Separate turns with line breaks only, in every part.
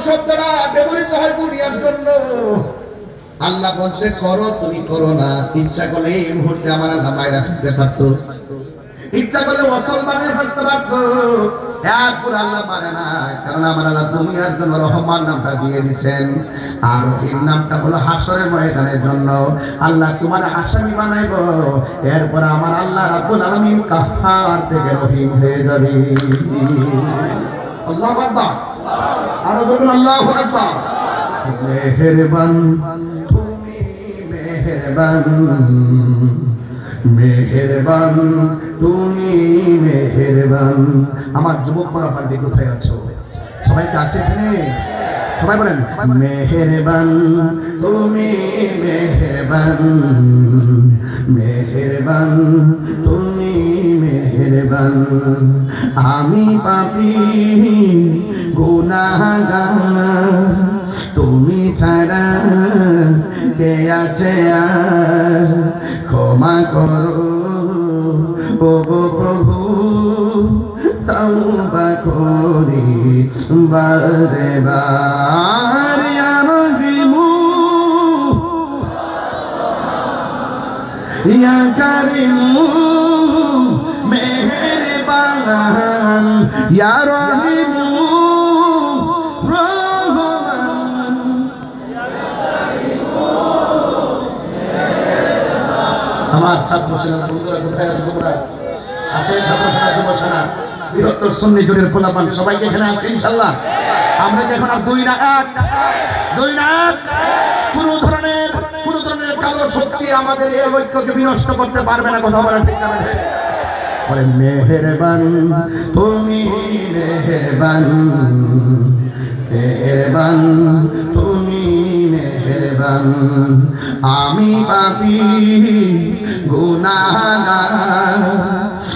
শব্দটা ব্যবহৃত হয় দুনিয়ার জন্য। আল্লাহ বলছে করো, তুমি করো না। ইচ্ছা করলে এই মুহূর্তে আমার আল্লাহ বাইরে ফেলতে পারতো, ইচ্ছা করলে মুসলমানে ফেলতে পারতো। এরপর আল্লাহ পারে না, কারণ আমার আল্লাহ দুনিয়ার জন্য রহমান নামটা দিয়ে দিয়েছেন, আর রহিম নামটা হলো হাসরের ময়দানের জন্য। আল্লাহ তোমার আসামি বানাইবো, এরপর আমার আল্লাহ রাব্বুল আলামিন কাফফার থেকে রহিম হয়ে যাবে। আল্লাহু আকবার, আরো বলুন আল্লাহু আকবার। মেহেরবান তুমি মেহেরবান, মেহেরবান তুমি মেহেরবান। আমার যুবক পরাপান্ডি কোথায় আছো? সবাই কাছে এখানে সবাই বলেন মেহেরবান তুমি মেহেরবান, মেহেরবান তুমি মেহেরবান। আমি পাপী গুনাহগার, তুমি ছাড়া কে আছে আর? ক্ষমা করো ও গো প্রভু, তওবা করি বারে বার। ইয়া রহিমু ইয়া কারিমু মেহেরবান, ইয়া রহিমু রহমান। আমার ছাত্র সেনা বন্ধুরা কোথায় আছে? তোমরা আছে ছাত্র সেনা যুবসেনা বৃহত্তর সুন্নি জোটের খোলাপান সবাইকে এখানে আছে ইনশাআল্লাহ। আমরা কি এখন আর দুই না এক? দুই না এক? কোন ধরনের কালো শক্তি আমাদের এই ঐক্যকে বিনষ্ট করতে পারবে না। কথা বলেন ঠিক না? বলেন মেহেরবান তুমি মেহেরবান, মেহেরবান তুমি মেহেরবান। আমি পাপী গুনাহগার,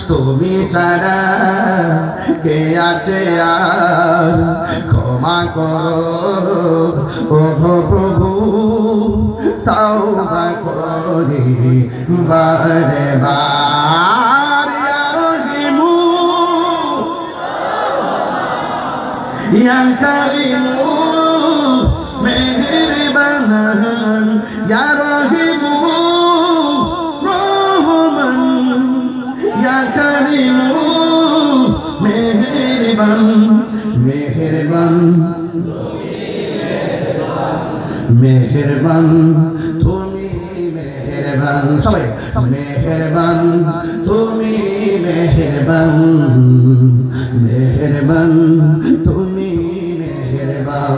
তুমি ছাড়া কে আছে আর? ক্ষমা করো ও গো প্রভু, তওবা করি বারে বার। ইয়া রহিমু ইয়া কারিমু মেহেরবান, ইয়া রহিমু রহমান, ইয়া কারিমু মেহেরবান, মেহেরবান মেহেরবান তুমি মেহেরবান। সবাই মেহেরবান তুমি মেহেরবান, মেহেরবান তুমি মেহেরবান।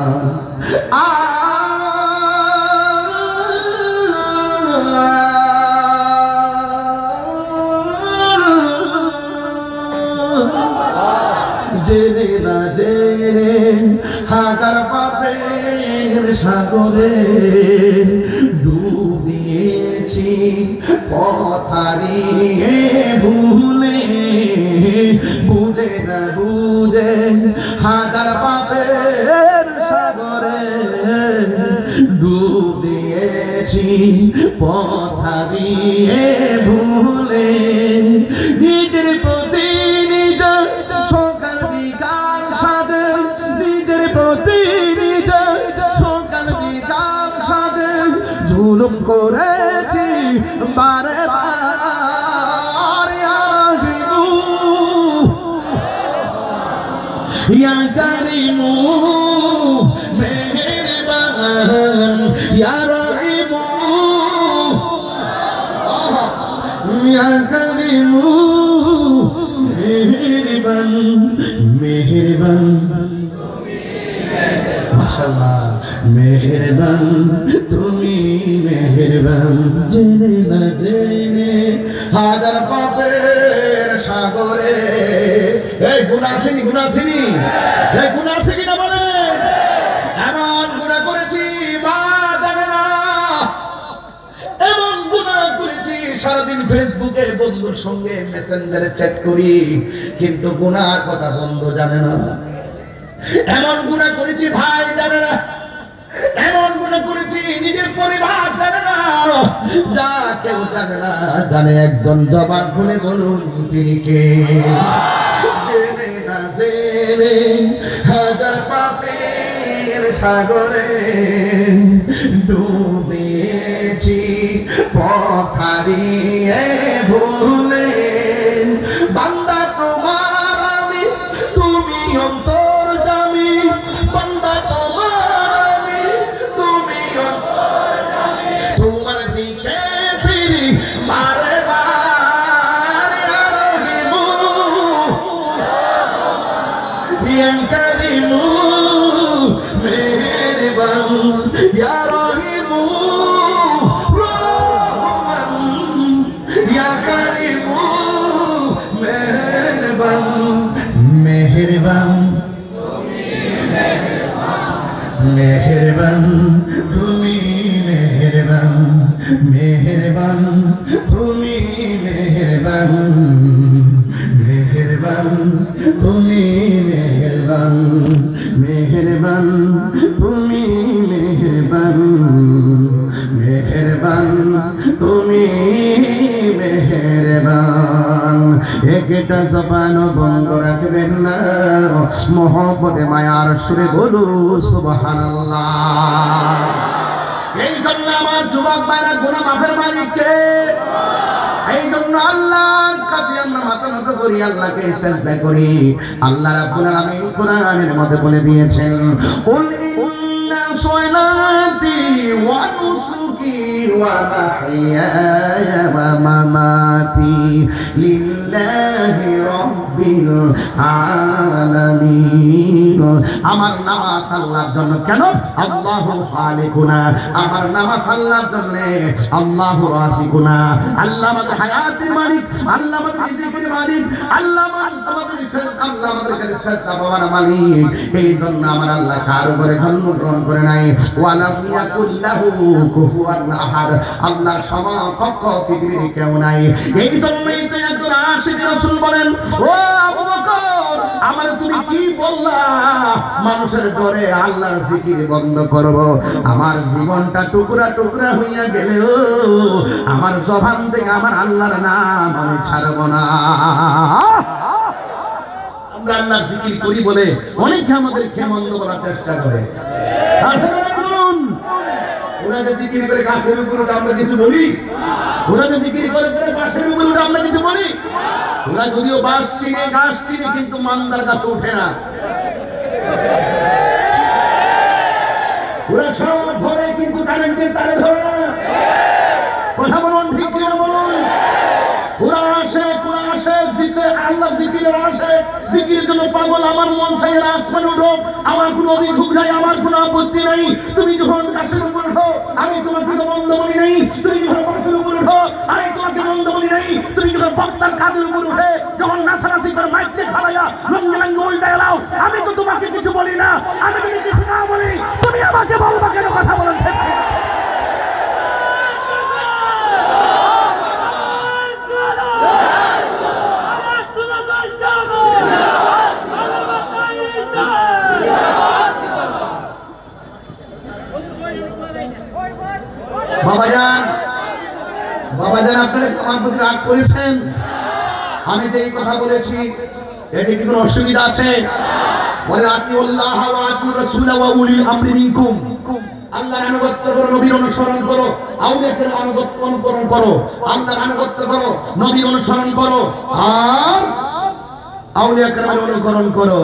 জেনে না জেনে হাজার পাপের সাগরে ডুবিয়েছি, পথ হারিয়ে ভুলে, বুঝে না বুঝে হাজার পাপের সাগরে ডুবিয়েছি, পথ হারিয়ে ভুলে। নিজের প্রতি নিজের সকাল বিকাল সাজে, নিজের প্রতি নিজের সকাল বিকাল সাজে জুলুম করেছি বারে বার। ইয়া কারিমু মেহেরবান, ইয়া রহিমু ইয়া কারিমু মেহেরবান, মেহেরবান মাশাআল্লাহ। মেহেরবান তুমি মেহেরবান, জেনে না জেনে হাজার পাপের সাগরে। এই গুনাহ আসেনি, গুনাহ আসেনি, এই গুনাহ আসে কিনা বলে? এমন গুনাহ করেছি মা জানে না, এমন গুনাহ করেছি সারাদিন ফেসবুকে বন্ধুর সঙ্গে মেসেঞ্জারে চ্যাট করি, কিন্তু গুনাহর কথা বন্ধু জানে না। এমন গুনাহ করেছি ভাই জানে না, এমন গুনাহ করেছি নিজের পরিবার জানে না, যা কেউ জানে না। জানে একজন, জবান খুলে বলুন তিনি কে? জেনে না জেনে হাজার পাপের সাগরে ডুব দিয়েছি পথ হারিয়ে ভুলে বান্দা তোমার আমি তুমি অন্তর্যামী বান্দা তোমার আমি তুমি অন্তর্যামী তোমার দিকে ফিরি বারে বার ইয়া রহিমু ইয়া কারিমু মেহেরবান ইয়া রহিমু রহমান ইয়া কারিমু মেহেরবান মেহেরবান মেহেরবান তুমি মেহেরবান মেহেরবান তুমি মেহেরবান মেহেরবান তুমি মেহেরবান মেহেরবান তুমি মেহেরবান মেহেরবান তুমি মেহেরবান একটা জবান বন্ধ রাখবেন না মোহব্বতে মায়ার সুরে বলু সুবহানাল্লাহ। এই জন্য আমার যুবক ভাইরা গুনাহ মাফের মালিক কে? এই জন্য আল্লাহর কাছে আমরা মাথা নত করি, আল্লাহকে সিজদা করি। আল্লাহ রাব্বুল আলামিন কোরআনের মধ্যে বলে দিয়েছেন কুল ইন্না সলাতি ওয়া নুসুকি ওয়া মাহইয়ায়া ওয়া মামাতি লিল্লাহি রাব্বিল আলামিন। আমার নামাজ আল্লাহর জন্য। কেন? আল্লাহু খালিকুনা। আমার নামাজ আল্লাহর জন্য, আল্লাহু রাযিকুনা। আল্লাহ আমাদের হায়াতের মালিক, আল্লাহ আমাদের রিজিকের মালিক, আল্লাহ আমাদের আল্লাহ আমাদের কাছে সাজদা পাওয়ার মালিক। এই জন্য আমার আল্লাহ কারো করে জন্মগ্রহণ করে নাই। ওয়ালাম ইয়াকুল্লাহু কুফুয়ান আহাদ। আল্লাহর সমকক্ষ পৃথিবীতে কেউ নাই। এই জন্যই তো একজন আশিক রাসূল বলেন, ও আবু বকর আমার তুমি কি বললা মানুষের ঘরে আল্লাহর জিকির বন্ধ করব? আমার জীবনটা টুকরা টুকরা হইয়া গেলেও আমার জবান থেকে আমার আল্লাহর নাম আমি ছাড়ব না। আমরা আল্লাহর জিকির করি বলে অনেকে আমাদেরকে মন্দ বলার চেষ্টা করে। ওরা যে জিকির করে গাছের উপর উঠে আমরা কিছু বলি? ওরা যে জিকির করে গাছের উপর উঠে আমরা কিছু বলি? ওরা যদিও বাঁশ চিনে গাছ চিনে কিন্তু মান্দার গাছে ওঠে না। ওরা সব ধরে কিন্তু কারেন্টের তারে ধরে না। কথা বলুন, ঠিক কিনা বলুন? ওরা আসে জিকির আল্লাহ জিকিরের আসে জিকিরের জন্য পাগল। আমার মন চাই আসমানে উঠো, আমার কোনো অভিযোগ নাই, আমার কোনো আপত্তি নাই। তুমি যখন গাছের উপর উঠো আমি তোমাকে বন্ধ বলি নাই। তুমি যখন গাছের উপর উঠো আমি তোমাকে বন্ধ বলি নাই। তুমি যখন বক্তার কাঁধের উপর উঠে যখন নাচানাচি করে মাইকতে খালাইয়া লঙ্গে লঙ্গে উল্টে এলাও আমি তো তোমাকে কিছু বলি না। আমি যদি কিছু না বলি তুমি আমাকে বলবা কেন? কথা বলেন ঠিক কিনা? বাবাজান আপনারা আমার প্রতি রাগ করেছেন? আমি যে এই কথা বলেছি এতে কি কোনো অসুবিধা আছে? বলে আতিউল্লাহ ওয়া আতিউর রাসূল ওয়া উলিল আমরি মিনকুম। আল্লাহর আনুগত্য করো, নবীর অনুসরণ করো, আউলিয়াদের আনুগত্য অনুকরণ করো। আল্লাহর আনুগত্য করো, নবীর অনুসরণ করো, আর আউলিয়া কেরামের অনুকরণ করো।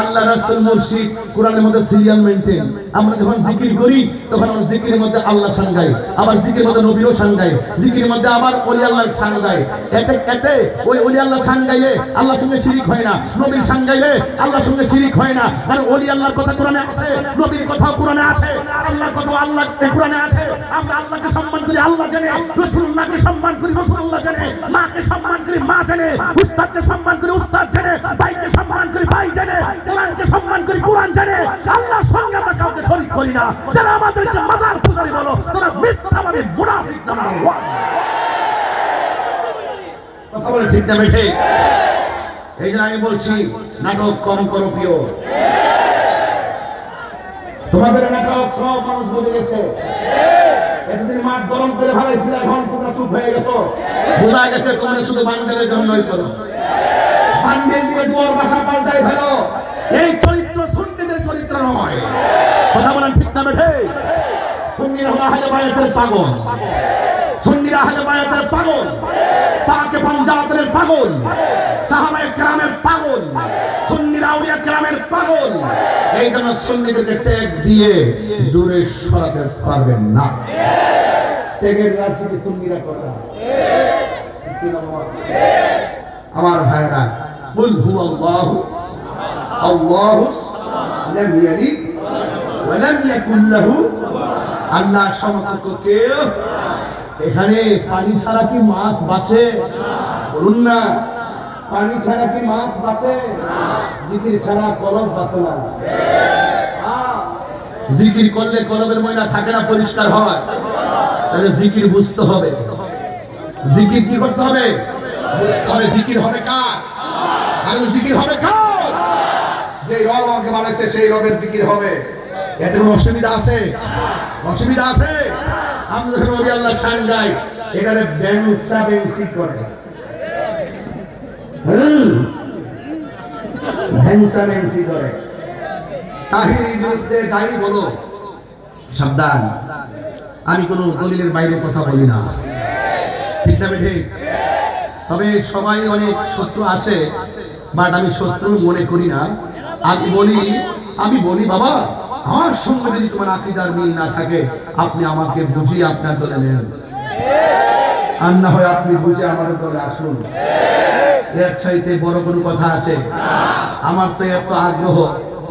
আল্লাহ রাসূল মুর্শিদ কোরআনের মধ্যে সিরিয়াল মেইনটেইন। আমরা যখন জিকির করি তখন আমরা জিকিরের মধ্যে আল্লাহ শান গাই, আবার জিকিরের মধ্যে নবীরও শান গাই, জিকিরের মধ্যে আবার ওলি আল্লাহর শান গাই। এতে ওই ওলি আল্লাহ শান গাইলে আল্লাহর সঙ্গে শিরিক হয় না, নবীর শান গাইলে আল্লাহর সঙ্গে শিরিক হয় না। কারণ ওলি আল্লাহর কথা কোরআনে আছে, নবীর কথা কোরআনে আছে, আল্লাহর কথা আল্লাহ কোরআনে আছে। আমরা আল্লাহকে সম্মান করি আল্লাহ জানে, রাসূলুল্লাহকে সম্মান করি রাসূলুল্লাহ জানে, মাকে সম্মান করি মা জানে, উস্তাদকে সম্মান করি উস্তাদ জানে, ভাইকে সম্মান করি ভাই জানে, কোরআনকে সম্মান করি কোরআন জানে। আল্লাহর সঙ্গে আমরা কাউকে শরীক করি না। যারা আমাদেরকে মাজার পূজারি বলো তারা মিথ্যাবাদী মুনাফিক নাম্বার 1। কথা বলে ঠিক না বেঠে? এই যে আমি বলছি নাটক কম করো প্রিয়। তোমাদের নাটক সব মানুষ বুঝে গেছে। এতদিন মাঠ গরম করে ভালাইছিল, এখন তোমরা চুপ হয়ে গেছো। বোঝা গেছে তোমরা শুধু বান্ডেলের জন্যই করো। বান্ডেল দিয়ে দুয়ার বাসা পাল্টাই ফেলো। এই চরিত্র সুন্নিদের চরিত্র নয়। সুন্নিরা হলো আহলে বায়াতের পাগল, সুন্নিরা আহলে বায়াতের পাগল, পাকে পাঞ্জাতের পাগল, সাহাবায়ে কেরামের পাগল, সুন্নিরা আউলিয়া কেরামের পাগল। এই জন্য সুন্নিদেরকে ত্যাগ দিয়ে দূরে সরাতে পারবেন না। ত্যাগের রাজনীতি সুন্নিরা করে না। আমার ভাইরা, কুল হুয়াল্লাহু আল্লাহু লাম ইয়ালিদ ওয়া লাম ইয়াকুল লাহু, আল্লাহ সমকক্ষ কেউ। এখানে পানি ছাড়া কি মাছ বাঁচে? বলুন না, পানি ছাড়া কি মাছ বাঁচে? জিকির ছাড়া কলব বাঁচে না। জিকির করলে কলবের ময়লা থাকে না, পরিষ্কার হয়। তাহলে জিকির বুঝতে হবে। জিকির কি করতে হবে? বুঝতে হবে। জিকির হবে কার? আর জিকির হবে কার? যে রব আমাকে বানাইছে সেই রবের জিকির হবে। এতে কোনো অসুবিধা আছে? অসুবিধা আছে? আমরা যখন ওলি আল্লাহ শান গাই, এখানে ব্যংসা ব্যংসি করে, ব্যংসা ব্যংসি করে। তাহিরির বিরুদ্ধে গাই বলো, সাবধান। আমি কোনো দলিলের বাইরে কথা বলি না, ঠিক না বেঠে? তবে সবাই অনেক শত্রু আছে, বাট আমি শত্রু মনে করি না। আমি বলি বাবা, আমার সঙ্গে যদি তোমার আকীদার মিল না থাকে, আপনি আমাকে বুঝিয়ে আপনার দলে নেন, আর না হয় আপনি বুঝে আমাদের দলে আসুন। এর চাইতে বড় কোনো কথা আছে? আমার তো এত আগ্রহ,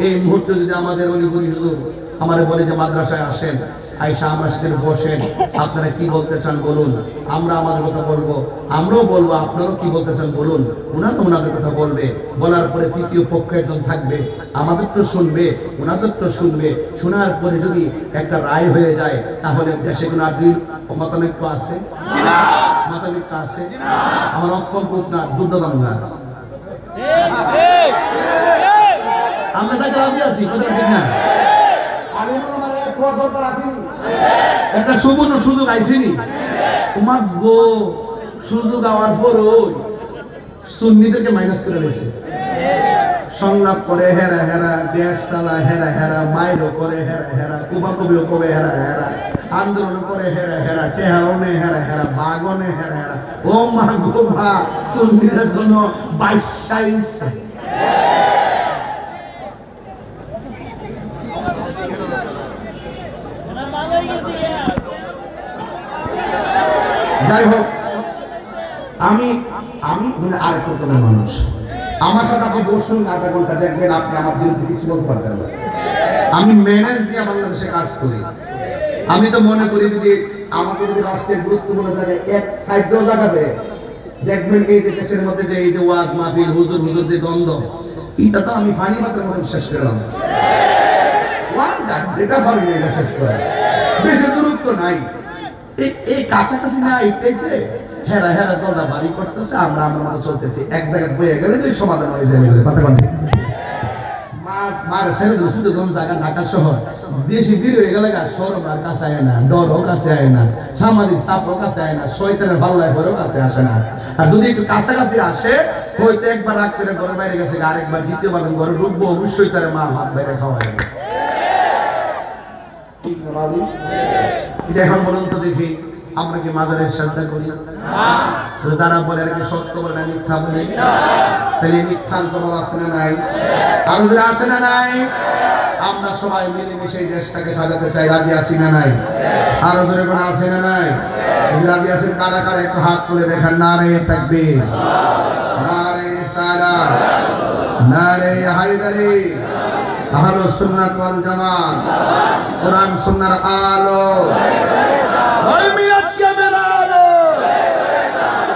এই মুহূর্তে যদি আমাদের অলিগুলি হুজুর আমাদের বলে যে মাদ্রাসায় আসেন, আইসা আমার সাথে বসেন, আপনারা কি বলতে চান বলুন, আমরা আমাদের কথা বলবো, আমরাও বলবো, আপনারাও কি বলতে চান বলুন। ওনারা ওনাদের কথা বলবে, বলার পরে তৃতীয় পক্ষ একজন থাকবে, আমাদের তো শুনবে, ওনাদের তো শুনবে। শোনার পরে যদি একটা রায় হয়ে যায়, তাহলে দেশে কোনো আগ্রহীর মতানৈক্য আছে? মতানৈক্য আছে? আমার অক্ষম কোক না, দুর্দগঙ্গা। আমরা তাই রাজি আছি, কথা ঠিক না? একটা সুবর্ণ সুযোগ আইসিনি তোমার গো, সুযোগ আওয়ার পর সুন্নিদেরকে মাইনাস করে রয়েছে। সংলাপ করে হেরা হেরা, দেশ চালা হেরা হেরা, মাইরও করে হেরা হেরা, কুবাকুবিও করে হেরা হেরা, আন্দোলন করে হেরা হেরা, টেহারনে হেরা হেরা, বাগনে হেরা হেরা। ও মা গো মা, সুন্নিদের জন্য 22 যাই হোক, আমি আরেক রকমের মানুষ। আমার সাথে আপনি বসুন আধা ঘন্টা, দেখবেন আপনি আমার বিরুদ্ধে কিছু বলতে পারতেন না। আমি ম্যানেজ দিয়ে বাংলাদেশে কাজ করি। আমি তো মনে করি যদি আমাকে যদি রাষ্ট্রের গুরুত্বপূর্ণ জায়গায় এক সাইড দেওয়া জায়গাতে, দেখবেন এই যে দেশের মধ্যে যে এই যে ওয়াজ মাহফিল, হুজুর হুজুর যে দ্বন্দ্ব, এটা তো আমি পানি পাতের মধ্যে শেষ করলাম। এটা ভাবি এটা শেষ করা, বেশি দূরত্ব নাই, এই কাছাকাছি না, এইটাইতে হেরা হেরা দলটা বাড়ি করতেছে, আমরা আমরা মতো চলতেছি। এক জায়গায় বয়ে গেলে সমাধান হয়ে যাবে। কথা বলি মার ছেড়ে দিল শুধু কোন জায়গা, ঢাকা শহর দেশি দূর হয়ে গেলে সরব আর কাছে আয় না, ডরও কাছে আয় না, সামাজিক চাপও কাছে আয় না, শয়তানের ভাল্লায় ভরেও কাছে আসে না। আর যদি একটু কাছাকাছি আসে, হয়তো একবার রাগ করে ঘরের বাইরে গেছে, আরেকবার দ্বিতীয়বার ঘরে ঢুকবো, অবশ্যই তার মা ভাত বাইরে খাওয়াই। এখন বলুন তো দেখি, আমরা কি মাজারের সাজদা করি? যারা বলে আর কি সত্য বলে না মিথ্যা বলে, তাহলে মিথ্যার জবাব আছে না নাই? আরো যারা আছে না নাই? আমরা সবাই মিলেমিশে এই দেশটাকে সাজাতে চাই, রাজি আছি না নাই? আরো জোরে কোনো আছে না নাই? রাজি আছেন কারা কারা একটু হাত তুলে দেখান। নারে তাকবীর, নারে রিসালাত, নারে হায়দারি, আহলুস সুন্নাত ওয়াল জামাত, কোরআন সুন্নাহর আলো।